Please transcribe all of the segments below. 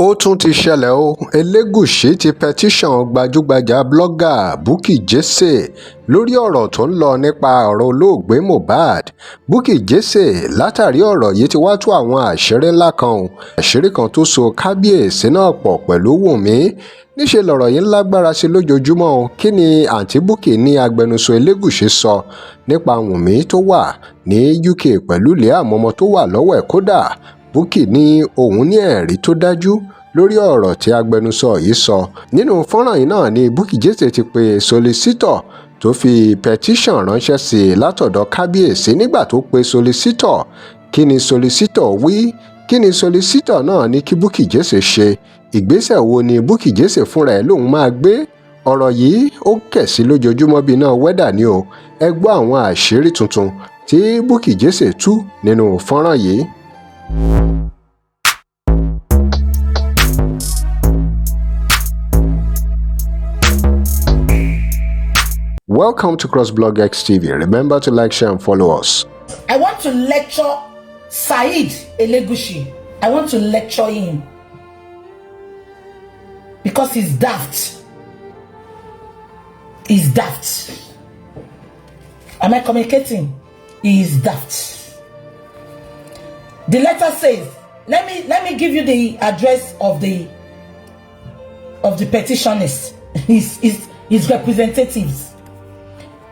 ó tún ti ṣẹlẹ̀ o. Elegushi ti pẹtíṣàn gbajúgbajà blọ́gà Bukky lórí ọ̀rọ̀ tó ń lọ nípa ọ̀rọ̀ olóògbé Mohbad. Bukky látàrí ọ̀rọ̀ yìí ti wá tú àwọn àṣírí ńlá kan o. Àṣírí kan tó so kábíyèsí náà pọ̀ pẹ̀lú Wùnmí. Níṣẹ́ lọ̀rọ̀ yìí ń lágbára sí lójoojúmọ́ o. Kí ni àǹtí Bukky ní agbẹnusọ Elegushi sọ nípa Wùnmí tó wà ní UK pẹ̀lú Liam ọmọ tó wà lọ́wọ́ ẹ̀? Kódà Bukky ní òun ní ẹ̀rí tó dájú lórí ọ̀rọ̀ tí agbẹnusọ yìí sọ. Nínú fọ́nrán yìí náà ni Bukky ti pe solicitor tó fi pẹtíṣàn ránṣẹ́ sí i látọ̀dọ̀ kábíyèsí nígbà tó pe solicitor. Kí ni solicitor wí? Kí ni solicitor náà ní kí Bukky ṣe? Ìgbésẹ̀ wo ni Bukky fúnra ẹ̀ lòun máa gbé? Ọ̀rọ̀ yìí ó kẹ̀sí lójoojúmọ́ bí iná wẹ́dà ni o. Ẹ gbọ́ àwọn àṣírí tuntun tí Bukky tú nínú fọ́nrán yìí. Welcome to CrossBlogX TV. Remember to like, share, and follow us. I want to lecture Saheed Elegushi. I want to lecture him because he's daft. He's daft. Am I communicating? He is daft. The letter says, let me give you the address of the petitionist, his representatives.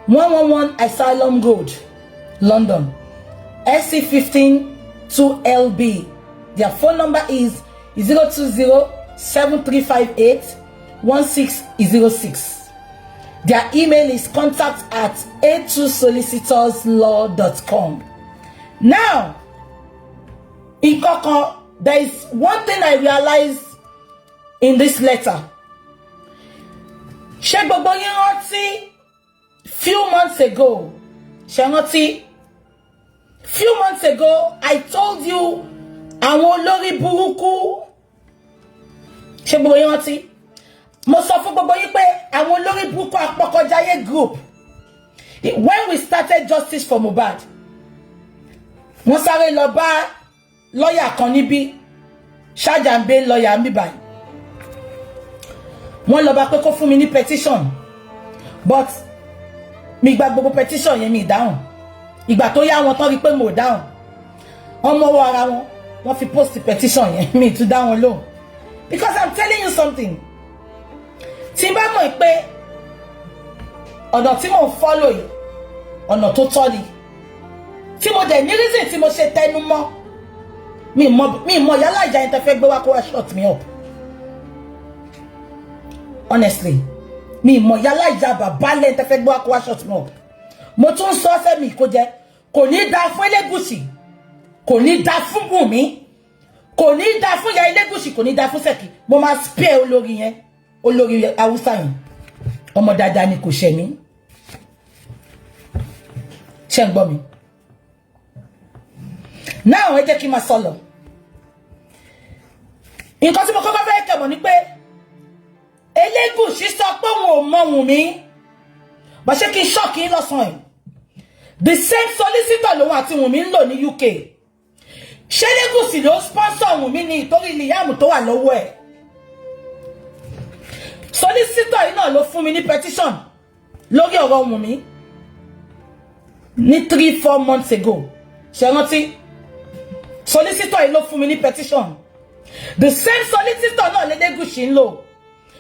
111 Asylum Road, London, SC15 2LB. Their phone number is 020-7358-1606. Their email is contact@a2solicitorslaw.com. Now, in Koko, there is one thing I realized in this letter. Few months ago, I told you, àwọn olórí burúkú. Mo sọ fún gbogbo yín pé àwọn olórí burúkú Apọkọjáyé group. When we started Justice for Mohbad, wọ́n sáré lọ bá lawyer kan níbí, Ṣàjàmbé lawyer ń bí báyìí. Wọ́n lọ bá pé kó fún mi ní petition, but mi gba gbogbo petition yẹn mi dáhùn. Ìgbà tó yá wọn tán rí pé mo dáhùn. Wọ́n mọ́wọ́ ara wọn, wọ́n fi post petition yẹn mi tún dá wọn lóhùn. Because I'm telling you something. Tí n bá mọ̀ pé ọ̀nà tí mo follow yìí, ọ̀nà tó tọ́ ni. Tí mo dẹ̀ ní reason tí mo ṣe tẹnu mọ́. Mi mọ̀ yálà ìjà yẹn tẹ́ fẹ́ gbé wá kó wá shut me up. Honestly. Mi mọ̀ yálà ìjà bàbá lẹ́yìn tẹ́ fẹ́ gbé wá kó wá shut me up. Mo tún sọ fẹ́ mi kó jẹ́ kò ní dá fún Elegushi, kò ní dá fún Wùnmí, kò ní dá fún ya Elegushi, kò ní dá fún Sẹ́kì. Mo máa spare olórí yẹn, olórí Hausa yẹn. Ọmọ dáadáa ni kò ṣe mí. Ṣé ń gbọ́ mi? Now ẹ jẹ́ kí n máa sọ lọ. Nǹkan tí mo kọ́kọ́ fẹ́ kẹ́ mọ̀ ni pé Elegushi sọ pé òun ò mọ Wùnmí. Bá ṣe kí n ṣọ́ọ̀kì lọ́sàn yìí. The same solicitor lòun àti Wùnmí ń lò ní UK. Ṣé Elegushi ló sponsor Wùnmí ní ìtorí Liam tó wà lọ́wọ́ ẹ̀? Solicitor yìí náà ló fún mi ní petition lórí ọ̀rọ̀ Wùnmí ní 3-4 months ago. Ṣé rántí? Solicitor yìí ló fún mi ní petition. The same solicitor náà Elegushi ń lò.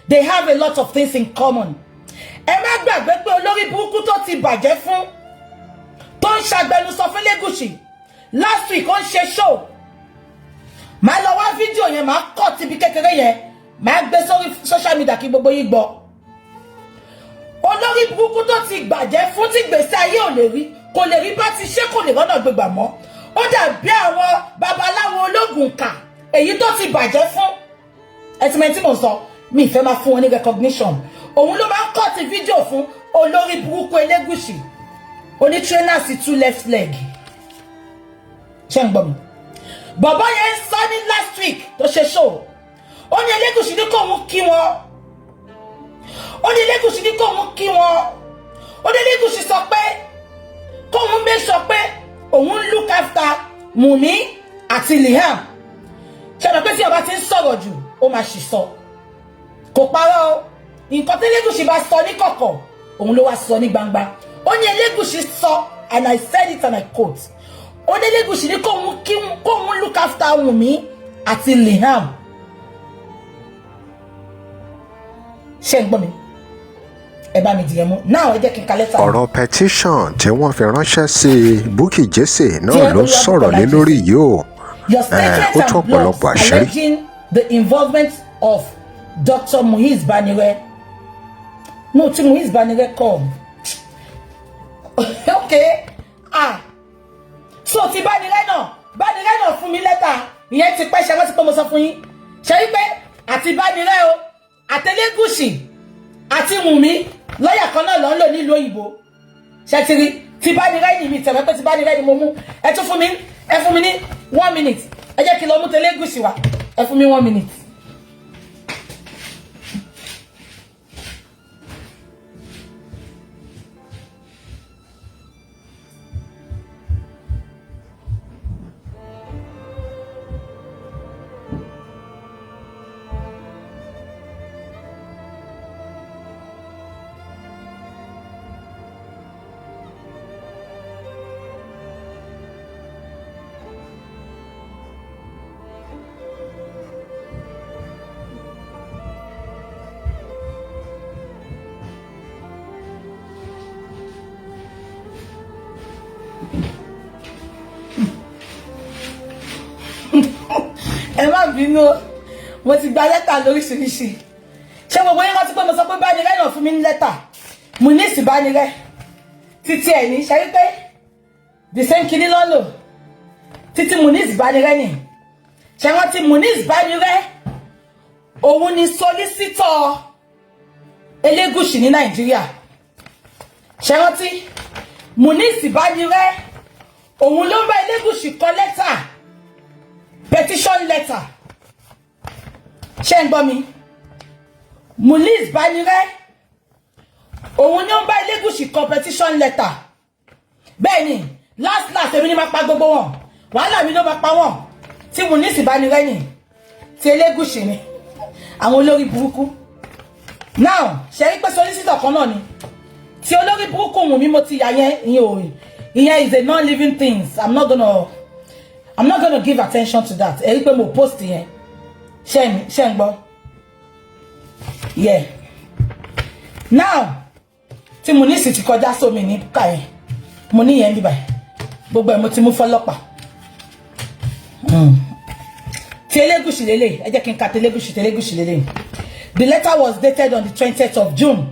They have a lot of things in common. Ẹ má gbàgbé pé olórí burúkú tó ti bàjẹ́ fún tó ń ṣàgbẹnusọ fún Elegushi last week ó ń ṣe show. Màá lọ wá fídíò yẹn, màá kọ́ ti bí kékeré yẹn, màá gbé sórí social media kí gbogbo yín gbọ́. Olórí burúkú tó ti bàjẹ́ fún tí gbèsè ayé ò lè rí, kò lè rí bá ti ṣe, kò lè rọ́nà gbégbà mọ́. Ó dàbí àwọn babaláwo ológun kà èyí tó ti bàjẹ́ fún. Ẹ̀sìmẹ́ntì mò ń sọ, mi ìfẹ́ máa fún wọn ní recognition. Òun ló máa ń kọ́ ti fídíò fún olórí burúkú Elegushi. Oní trainer sí 2 left leg. Ṣé ń gbọ́ mi? Bàbá yẹn sọ ní last week tó ṣe show. Ó ní Elegushi ní kó mú kí wọn. Ó ní Elegushi ní kó mú kí wọn. Ó ní Elegushi sọ pé kó mú make sure pé òun look after Wùnmí àti Liam. Ṣé ọ̀nà pé tí ọba ti ń sọ̀rọ̀ jù ó máa ṣì sọ. Kò parọ́ o. Nǹkan tí Elegushi bá sọ ní kọ̀kọ̀, òun ló wá sọ ní gbangba. Ó ní Elegushi sọ, and I said it and I quote. Ó ní Elegushi ní kó mú look after Wunmi àti Liam. Ṣé ń gbọ́ mi? Ẹ bá mi dìyẹn mú. Now ẹ jẹ́ kí n ka lẹ́tà. ọ̀rọ̀ petition tí wọ́n fi ránṣẹ́ sí Bukky Jesse náà ló ń sọ̀rọ̀ lé lórí yìí o. Your statement ó tún and blogs ọ̀pọ̀lọpọ̀ àṣírí. alleging the involvement of Dr. Muiz Banire. No, tí Muiz Banire come. Okay. So ti Banire náà fún mi lẹ́tà. Ìyẹn ti pẹ́ ṣe wọ́n ti pé mo sọ fún yín. Ṣé wípé àti Banire o, àti Elegushi, àti Wunmi, lọ́yà kan náà ló ń lò nílùú òyìnbó. Ṣé ti rí? Ti Banire ni mi tẹ̀wé pé ti Banire ni mo mú. Ẹ tún fún mi ní 1 minute. Ẹ jẹ́ kí lọ mú ti Elegushi wá. Ẹ fún mi 1 minute. Ẹ má bínú, mo ti gba lẹ́tà lóríṣiríṣi. Ṣé gbogbo yín rántí pé mo sọ pé Banire náà fún mi ní lẹ́tà? Munis Banire. Títí ẹ̀ ní ṣe wípé the same kini ló lò. Títí Munis Banire ni. Ṣé rántí Munis Banire? Òun ni solicitor Elegushi ní Nàìjíríà. Ṣé rántí Munis Banire? Òun ló ń bá Elegushi kọ lẹ́tà. Petition letter. Ṣé ń gbọ́ mi? Munis Banire. Òun ni ó ń bá Elegushi kọ petition letter. Bẹ́ẹ̀ni, last èmi ni máa pa gbogbo wọn. Wàhálà mi ló máa pa wọn. Tí Munis Banire ni. Tí Elegushi ni. Àwọn olórí burúkú. Now, ṣé rí pé solicitor kan náà ni. Tí olórí burúkú Wunmi mo ti yà yẹn, ìyẹn is a non-living thing. I'm not gonna give attention to that. Ẹ rí pé mo post yẹn. Ṣé ń gbọ́? Yeah. Now, tí Munis ti kọjá sómi ní ká yẹn. Mo ní yẹn bíbá. Gbogbo ẹ̀ mo ti mú fọ́lọ́pàá. Tí Elegushi lélẹ̀, ẹ jẹ́ kí n ka tí Elegushi lélẹ̀. The letter was dated on the 20th of June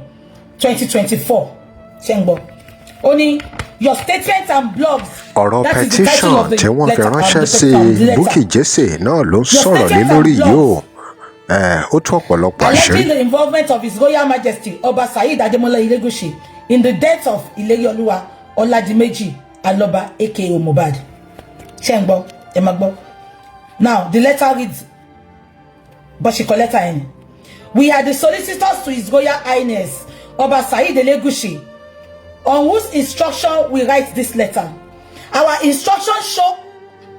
2024. Ṣé ń gbọ́? Ó ní your statement and blogs. ọ̀rọ̀ petition tí wọ́n fi ránṣẹ́ sí Bukky Jesse náà ló ń sọ̀rọ̀ lé lórí yìí o. Ó tún ọ̀pọ̀lọpọ̀ àṣírí. Alleging the involvement of His Royal Majesty Oba Ademola Elegushi in the death of Ilerioluwa Oladimeji Aloba aka Mohbad. Ṣé ń gbọ́? Ẹ máa gbọ́. Now the letter reads, but she call letter in. We are the solicitors to His Royal Highness Oba Elegushi, on whose instruction we write this letter. Our instructions show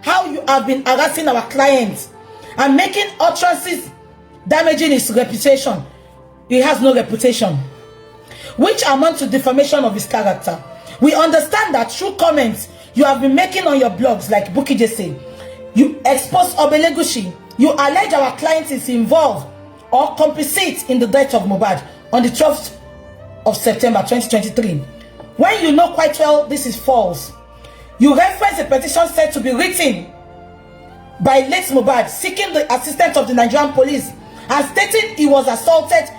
how you have been harassing our clients and making utterances damaging his reputation. He has no reputation, which amount to defamation of his character. We understand that through comments you have been making on your blogs like Bukky Jesse, you expose Oba Elegushi. You allege our client is involved or complicit in the death of Mohbad on the 12th of September 2023. When you know quite well this is false, you reference a petition said to be written by late Mohbad seeking the assistance of the Nigerian police and stating he was assaulted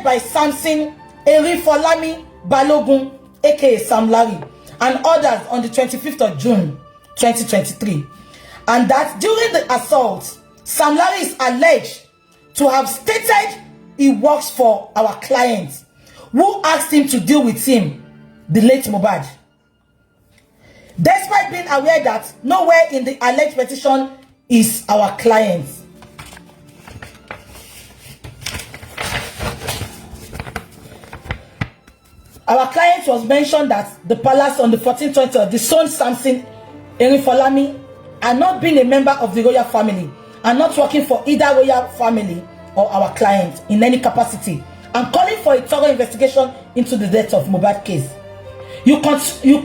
by Samson Erifolami Balogun aka Sam Larry and others on the 25th of June 2023, and that during the assault Sam Larry is alleged to have stated he works for our client who asked him to deal with him, the late Mohbad, despite being aware that nowhere in the alleged petition is our client. Our client was mentioned at the palace on the 14th of the son Samson Erifolami, and not being a member of the royal family, and not working for either royal family or our client in any capacity, and calling for a thorough investigation into the death of Mohbad case. You continue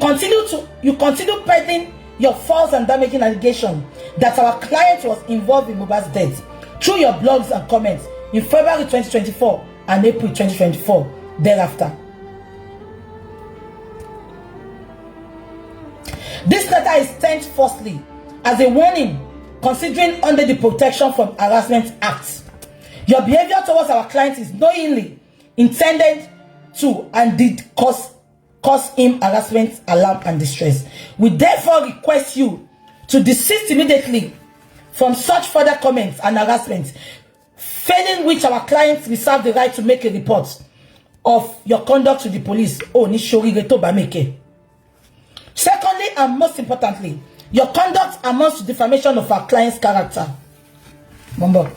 peddling your false and damaging allegation that our client was involved in Mohbad's death through your blogs and comments in February 2024 and April 2024 thereafter. This letter is sent firstly as a warning, considering under the Protection from Harassment Act. Your behavior towards our client is knowingly intended to and did cause him harassment, alarm, and distress. We therefore request you to desist immediately from such further comments and harassment, failing which our clients reserve the right to make a report of your conduct to the police. Secondly, and most importantly, your conduct amounts to defamation of our client's character. Remember.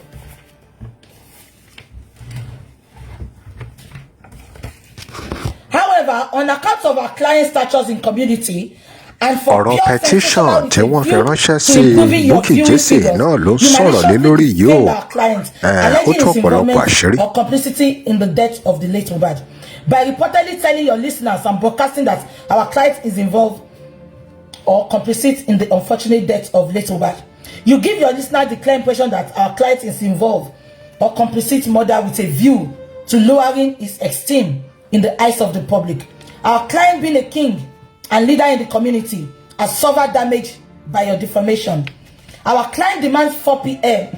However, on account of our client's status in community and for ọ̀rọ̀ petition tí wọ́n fi ránṣẹ́ sí Bukky Jesse náà ló sọ̀rọ̀ lé lórí yìí o. Ó tún ọ̀pọ̀lọpọ̀ àṣírí. Or complicity in the death of the late Mohbad by reportedly telling your listeners and broadcasting that our client is involved or complicit in the unfortunate death of late Mohbad. You give your listener the clear impression that our client is involved or complicit murder with a view to lowering his esteem in the eyes of the public. Our client, being a king and leader in the community, has suffered damage by your defamation. Our client demands 4 p.m.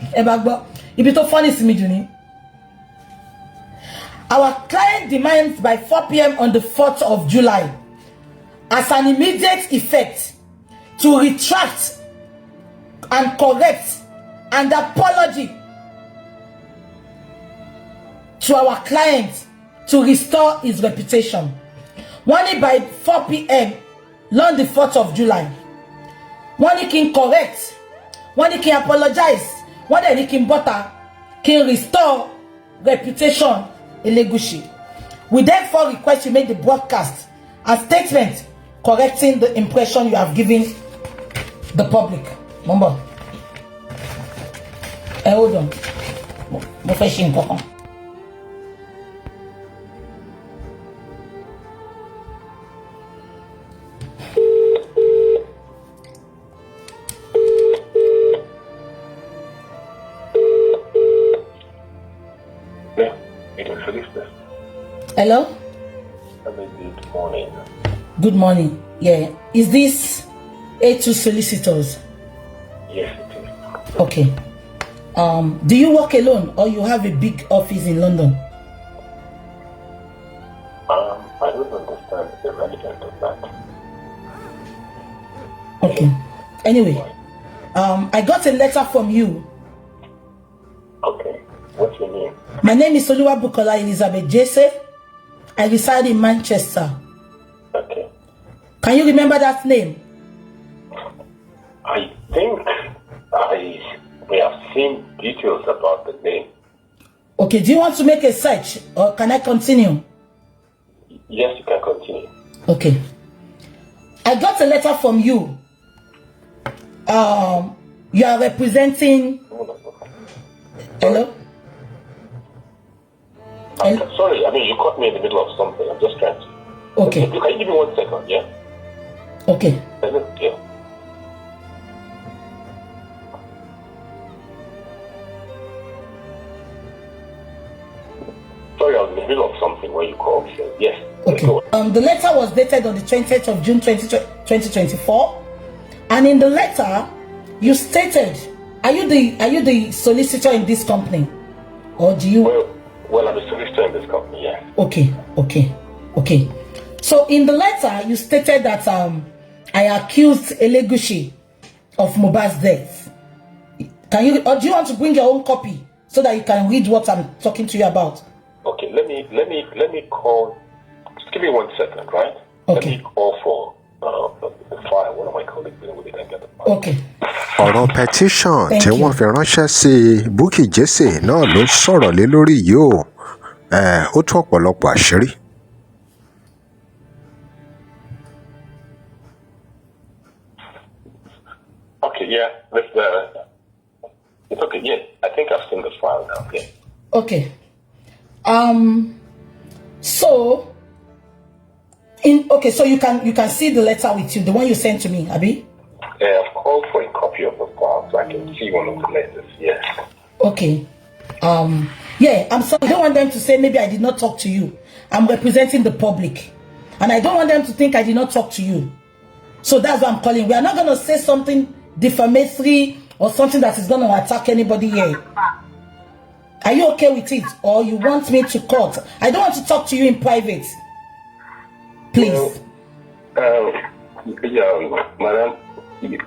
Our client demands by 4 p.m. on the 4th of July, as an immediate effect, to retract and correct and apology to our client to restore his reputation. One by 4 p.m. on the 4th of July. One he can correct. One he can apologize. One he can butter. Can restore reputation Elegushi. We therefore request you make the broadcast a statement correcting the impression you have given the public. Remember. Hold on. Hello? Good morning. Good morning. Yeah. Is this A2 solicitors? Yes, it is. Okay. Do you work alone or you have a big office in London? I don't understand the relevance of that. Okay. Anyway, I got a letter from you. Okay. What's your name? My name is Oluwabukola Elizabeth Jesse. I reside in Manchester. Okay. Can you remember that name? I think we have seen details about the name. Okay, do you want to make a search or can I continue? Yes, you can continue. Okay. I got a letter from you. You are representing... Hello? I'm sorry, I mean, you caught me in the middle of something. I'm just trying to... Okay. Can you give me 1 second, yeah? Okay. Yeah. Sorry, I was in the middle of something when you called. So yes. Okay. The letter was dated on the 20th of June 2024. And in the letter, you stated, are you the solicitor in this company? Or do you... Well, I'm a solicitor in this company, yeah. Okay. So in the letter, you stated that I accused Elegushi of Mohbad's death. Can you, or do you want to bring your own copy so that you can read what I'm talking to you about? Okay, let me call. Just give me 1 second, right? Okay. Let me call for the file. One of my colleagues dealing with it and get the file. Okay. ọ̀rọ̀ petition tí wọ́n fi ránṣẹ́ sí Bukky Jesse náà ló sọ̀rọ̀ lé lórí yìí o. Ó tún ọ̀pọ̀lọpọ̀ àṣírí. Okay, yeah. It's okay. Yeah, I think I've seen the file now. Yeah. Okay. So so you can see the letter with you, the one you sent to me, Abi? Yeah, I've called for a copy of the file so I can see one of the letters. Yes. Okay. Yeah, I'm sorry. I don't want them to say maybe I did not talk to you. I'm representing the public. And I don't want them to think I did not talk to you. So that's why I'm calling. We are not going to say something defamatory or something that is going to attack anybody here. Are you okay with it? Or you want me to cut? I don't want to talk to you in private. Please. Madam,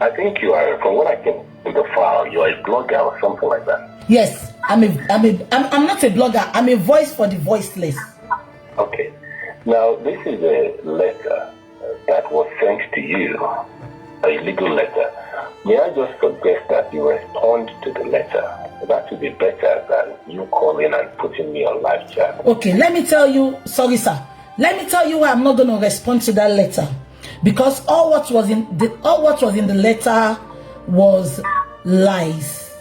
I think you are, from what I can in the file, you are a blogger or something like that. Yes, I'm not a blogger. I'm a voice for the voiceless. Okay. Now, this is a letter that was sent to you, a legal letter. May I just suggest that you respond to the letter? That would be better than you calling and putting me on live chat. Okay, let me tell you, sorry sir, let me tell you why I'm not going to respond to that letter. Because all what was in the letter was lies.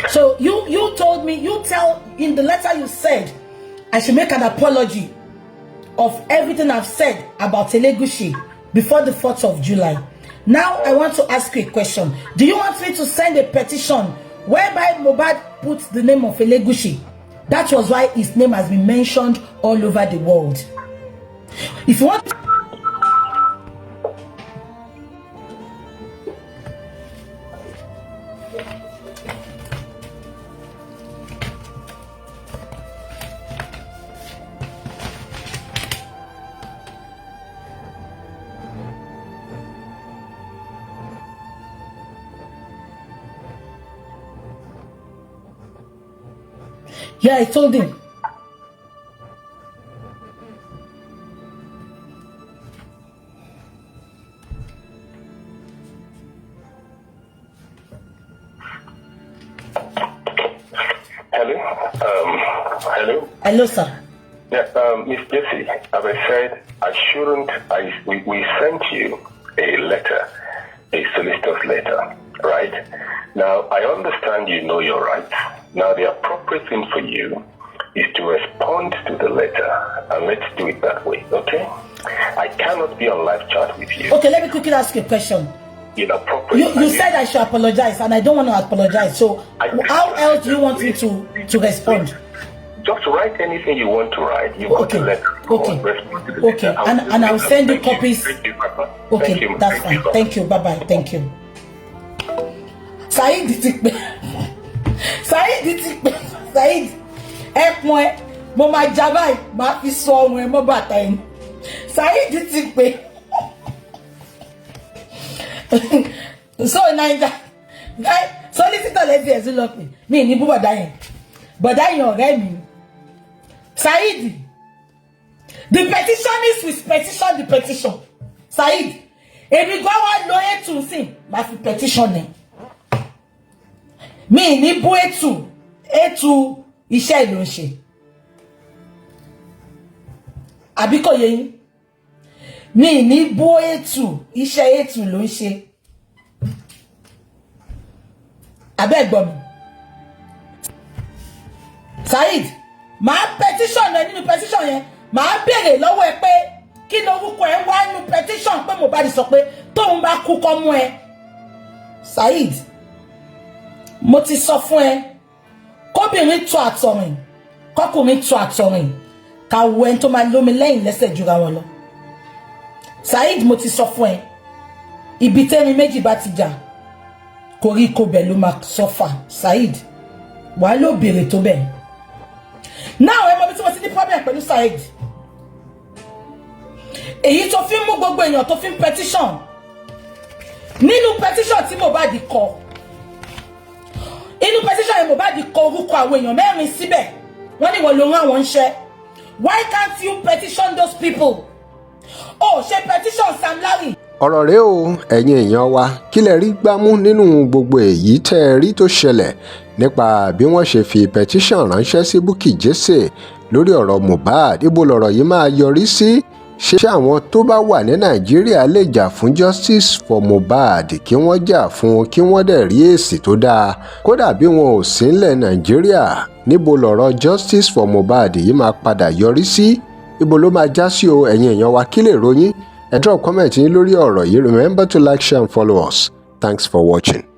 So you told me, in the letter you said I should make an apology of everything I've said about Elegushi before the 4th of July. Now I want to ask you a question. Do you want me to send a petition whereby Mohbad puts the name of Elegushi? That was why his name has been mentioned all over the world. If you want... Yeah, I told him. Hello? Hello? Hello, sir. Yeah, Miss Jessie, as I said, we sent you a letter, a solicitor's letter, right? Now, I understand you know your rights. Now, the appropriate thing for you is to respond to the letter, and let's do it that way, okay? I cannot be on live chat with you. Okay, let me quickly ask you a question. Inappropriate. You said I should apologize, and I don't want to apologize. So, how else do you want me to respond? Just write anything you want to write. You got the letter. Okay. Respond to the letter. Okay, and I'll send you copies. Thank you, Papa. Okay, that's fine. Thank you. Bye-bye. Thank you. Said moi mo ma jabai ma fi so ohun e mo bata yin Said ti pe so Naija solicitor lady ezulope mi ni bu boda yin ọ̀rẹ́ mi Said the petitionist will petition the petition Said èmi go wa lo etu sin ma fi petition ni mi ni bu etu iṣẹ́ ló ń ṣe àbí kò yé yín mi ní bó iṣẹ́ ló ń ṣe abẹ́ gbọ́ mi Said máa petition ẹ nínú petition yẹn máa béèrè lọ́wọ́ ẹ pé kí lorúkọ ẹ wá nínú petition pé Mohbad sọ pé tóun bá kú kọ́ mú ẹ Said mo ti sọ fún ẹ kóbìnrin tó àtọ̀rìn kọkùnrin tó àtọ̀rìn kàwọ ẹni tó máa lómi lẹ́yìn lẹ́sẹ̀ jura wọn lọ Said mo ti sọ fún ẹ ibi tẹ́ni méjì bá ti jà koríko bẹ̀ ló máa sọ́fà Said wà ló béèrè tó bẹ̀ náà ẹ mọ̀ bí tí mo ti ní problem pẹ̀lú Said èyí tó fi ń mú gbogbo èèyàn tó fi ń petition nínú petition tí Mohbad kọ inú petition yẹn Mohbad kọ orúkọ àwọn èèyàn mẹ́rin síbẹ̀ wọ́n ní wọ́n ló rán àwọn iṣẹ́ why can't you petition those people ṣe petition Sam Larry. ọ̀rọ̀ rèé o ẹ̀yin èèyàn wa kí lẹ rí gbámú nínú gbogbo èyí tẹ́ ẹ rí tó ṣẹlẹ̀ nípa bí wọ́n ṣe fi petition ránṣẹ́ sí Bukky Jesse lórí ọ̀rọ̀ Mohbad ibo lọ̀rọ̀ yìí máa yọrí sí ṣé àwọn tó bá wà ní nàìjíríà lè jà fún justice for Mohbad kí wọ́n jà fún kí wọ́n dẹ̀ rí èsì tó dáa kódà bí wọn ò sí nílẹ̀ nàìjíríà? níbo lọ̀rọ̀ justice for Mohbad yìí máa padà yọrí sí? ibo ló máa já sí o? ẹ̀yin èèyàn wa kí lè ròyìn? ẹ drop comment yín lórí ọ̀rọ̀ yìí. Remember to like, share and follow us. Thanks for watching.